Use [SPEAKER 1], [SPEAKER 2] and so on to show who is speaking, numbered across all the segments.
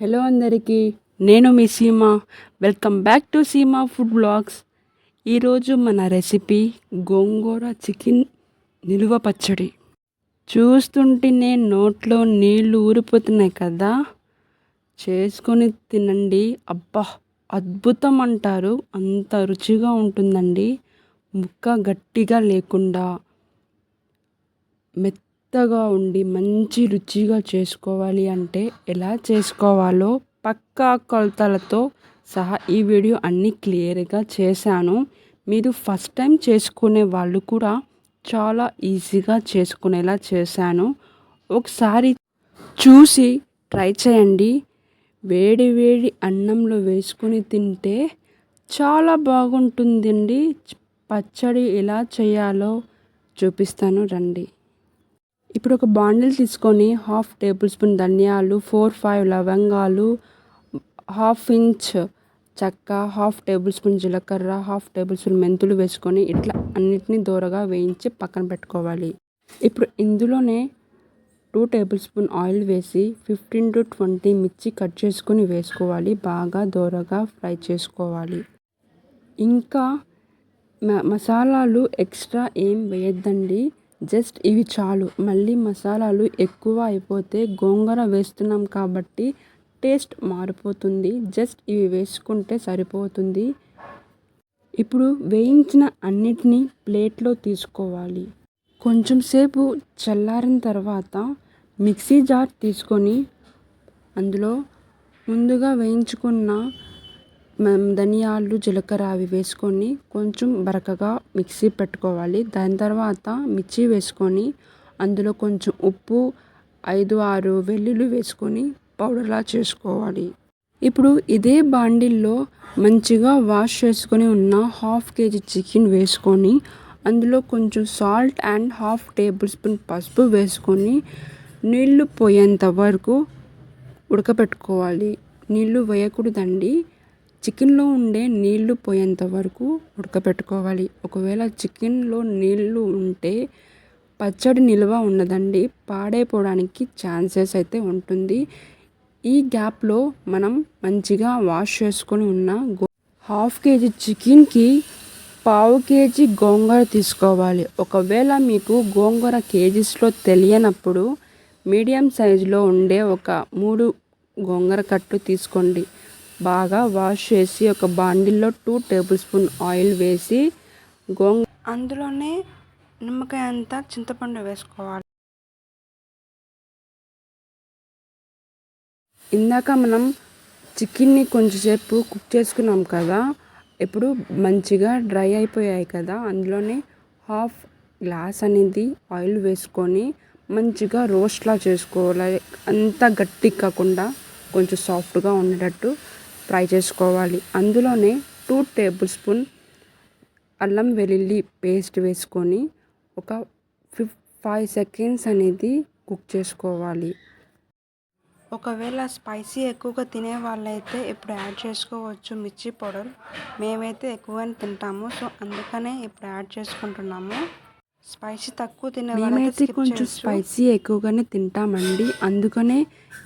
[SPEAKER 1] Hello అందరికీ, నేను మీ సీమ. వెల్కమ్ బ్యాక్ టు సీమ ఫుడ్ బ్లాగ్స్. ఈరోజు మన రెసిపీ గోంగూర చికెన్ నిలువ పచ్చడి. చూస్తుంటేనే నోట్లో నీళ్లు ఊరిపోతున్నాయి కదా. చేసుకొని తినండి, అబ్బా అద్భుతం అంటారు, అంత రుచిగా ఉంటుందండి. ముక్క గట్టిగా లేకుండా మెత్తగా ఉండి మంచి రుచిగా చేసుకోవాలి అంటే ఎలా చేసుకోవాలో పక్కా కొలతలతో సహా ఈ వీడియో అన్నీ క్లియర్గా చేశాను. మీరు ఫస్ట్ టైం చేసుకునే వాళ్ళు కూడా చాలా ఈజీగా చేసుకునేలా చేశాను. ఒకసారి చూసి ట్రై చేయండి. వేడి వేడి అన్నంలో వేసుకొని తింటే చాలా బాగుంటుందండి. పచ్చడి ఎలా చేయాలో చూపిస్తాను రండి. ఇప్పుడు ఒక బాండిల్ తీసుకొని 1/2 టేబుల్ స్పూన్ ధనియాలు, 4-5 లవంగాలు, 1/2 ఇంచ్ చెక్క, 1/2 టేబుల్ స్పూన్ జీలకర్ర, 1/2 టేబుల్ స్పూన్ మెంతులు వేసుకొని ఇట్లా అన్నిటినీ దోరగా వేయించి పక్కన పెట్టుకోవాలి. ఇప్పుడు ఇందులోనే 2 టేబుల్ స్పూన్ ఆయిల్ వేసి 15 to 20 మిర్చి కట్ చేసుకొని వేసుకోవాలి. బాగా దోరగా ఫ్రై చేసుకోవాలి. ఇంకా మసాలాలు ఎక్స్ట్రా ఏం వేయద్దండి, జస్ట్ ఇవి చాలు. మళ్ళీ మసాలాలు ఎక్కువ అయిపోతే గోంగూర వేస్తున్నాం కాబట్టి టేస్ట్ మారిపోతుంది. జస్ట్ ఇవి వేసుకుంటే సరిపోతుంది. ఇప్పుడు వేయించిన అన్నిటినీ ప్లేట్లో తీసుకోవాలి. కొంచెం సేపు చల్లారిన తర్వాత మిక్సీ జార్ తీసుకొని అందులో ముందుగా వేయించుకున్న ధనియాలు, జీలకర్ర అవి వేసుకొని కొంచెం బరకగా మిక్సీ పెట్టుకోవాలి. దాని తర్వాత మిర్చి వేసుకొని అందులో కొంచెం ఉప్పు, 5-6 వెల్లుల్లి వేసుకొని పౌడర్లా చేసుకోవాలి. ఇప్పుడు ఇదే బాండిల్లో మంచిగా వాష్ చేసుకొని ఉన్న 1/2 kg చికెన్ వేసుకొని అందులో కొంచెం సాల్ట్ అండ్ 1/2 టేబుల్ స్పూన్ పసుపు వేసుకొని నీళ్లు పోయేంత వరకు ఉడకపెట్టుకోవాలి. నీళ్లు వేయకూడదండి, చికెన్లో ఉండే నీళ్లు పోయేంత వరకు ఉడకపెట్టుకోవాలి. ఒకవేళ చికెన్లో నీళ్లు ఉంటే పచ్చడి నిల్వ ఉండదండి, పాడైపోవడానికి ఛాన్సెస్ అయితే ఉంటుంది. ఈ గ్యాప్లో మనం మంచిగా వాష్ చేసుకొని ఉన్న 1/2 kg చికెన్కి 1/2 kg గోంగూర తీసుకోవాలి. ఒకవేళ మీకు గోంగూర కేజీస్లో తెలియనప్పుడు మీడియం సైజులో ఉండే ఒక 3 గోంగూర కట్టు తీసుకోండి. బాగా వాష్ చేసి ఒక బాండిల్లో 2 టేబుల్ స్పూన్ ఆయిల్ వేసి అందులోనే నిమ్మకాయ అంతా చింతపండు వేసుకోవాలి. ఇందాక మనం చికెన్ని కొంచెంసేపు కుక్ చేసుకున్నాం కదా, ఇప్పుడు మంచిగా డ్రై అయిపోయాయి కదా, అందులోనే 1/2 గ్లాస్ అనేది ఆయిల్ వేసుకొని మంచిగా రోస్ట్లా చేసుకోవాలి. అంత గట్టి కాకుండా కొంచెం సాఫ్ట్గా ఉండేటట్టు ఫ్రై చేసుకోవాలి. అందులోనే 2 టేబుల్ స్పూన్ అల్లం వెల్లుల్లి పేస్ట్ వేసుకొని ఒక 5 seconds అనేది కుక్ చేసుకోవాలి. ఒకవేళ స్పైసీ ఎక్కువగా తినే వాళ్ళైతే ఇప్పుడు యాడ్ చేసుకోవచ్చు మిర్చి పౌడర్. మేమైతే ఎక్కువగానే తింటాము, సో అందుకనే ఇప్పుడు యాడ్ చేసుకుంటున్నాము. స్పైసీ తక్కువ తినే వాళ్ళైతే కొంచెం స్పైసీ ఎక్కువగానే తింటామండి, అందుకనే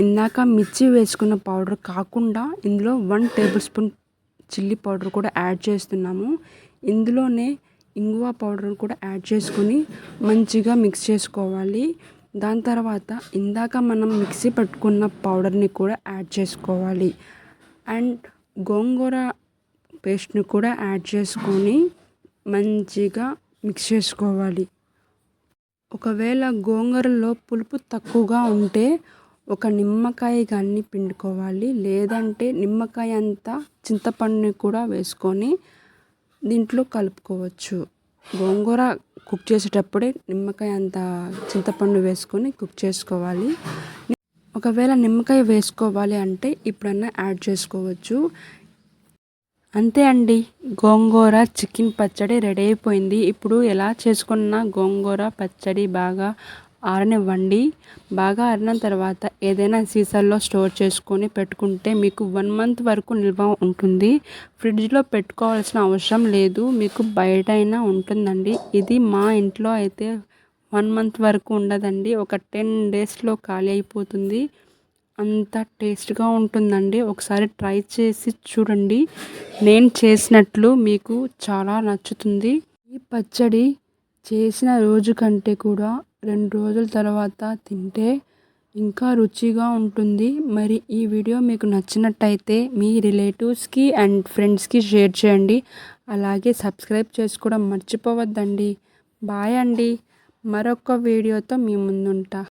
[SPEAKER 1] ఇందాక మిర్చి వేసుకున్న పౌడర్ కాకుండా ఇందులో 1 టేబుల్ స్పూన్ చిల్లీ పౌడర్ కూడా యాడ్ చేస్తున్నాము. ఇందులోనే ఇంగువ పౌడర్ కూడా యాడ్ చేసుకొని మంచిగా మిక్స్ చేసుకోవాలి. దాని తర్వాత ఇందాక మనం మిక్సీ పట్టుకున్న పౌడర్ని కూడా యాడ్ చేసుకోవాలి. అండ్ గోంగూర పేస్ట్ని కూడా యాడ్ చేసుకొని మంచిగా మిక్స్ చేసుకోవాలి. ఒకవేళ గోంగూరలో పులుపు తక్కువగా ఉంటే ఒక నిమ్మకాయ కానీ పిండుకోవాలి, లేదంటే నిమ్మకాయ అంతా చింతపండుని కూడా వేసుకొని దీంట్లో కలుపుకోవచ్చు. గోంగూర కుక్ చేసేటప్పుడే నిమ్మకాయ అంత చింతపండు వేసుకొని కుక్ చేసుకోవాలి. ఒకవేళ నిమ్మకాయ వేసుకోవాలి అంటే ఇప్పుడన్నా యాడ్ చేసుకోవచ్చు. అంతే అండి, గోంగూర చికెన్ పచ్చడి రెడీ అయిపోయింది. ఇప్పుడు ఎలా చేసుకున్న గోంగూర పచ్చడి బాగా ఆరనివ్వండి. బాగా ఆరిన తర్వాత ఏదైనా సీసాల్లో స్టోర్ చేసుకొని పెట్టుకుంటే మీకు 1 month వరకు నిల్వ ఉంటుంది. ఫ్రిడ్జ్లో పెట్టుకోవాల్సిన అవసరం లేదు, మీకు బయట అయినా ఉంటుందండి. ఇది మా ఇంట్లో అయితే 1 month వరకు ఉండదండి, ఒక 10 daysలో ఖాళీ అయిపోతుంది. అంత టేస్ట్గా ఉంటుందండి. ఒకసారి ట్రై చేసి చూడండి. నేను చేసినట్లు మీకు చాలా నచ్చుతుంది. ఈ పచ్చడి చేసిన రోజు కంటే కూడా 2 రోజుల తర్వాత తింటే ఇంకా రుచిగా ఉంటుంది. మరి ఈ వీడియో మీకు నచ్చినట్టయితే మీ రిలేటివ్స్కి అండ్ ఫ్రెండ్స్కి షేర్ చేయండి. అలాగే సబ్స్క్రైబ్ చేసుకోవడం మర్చిపోవద్దండి. బాయ్ అండి. మరొక వీడియోతో మీ ముందుంటా.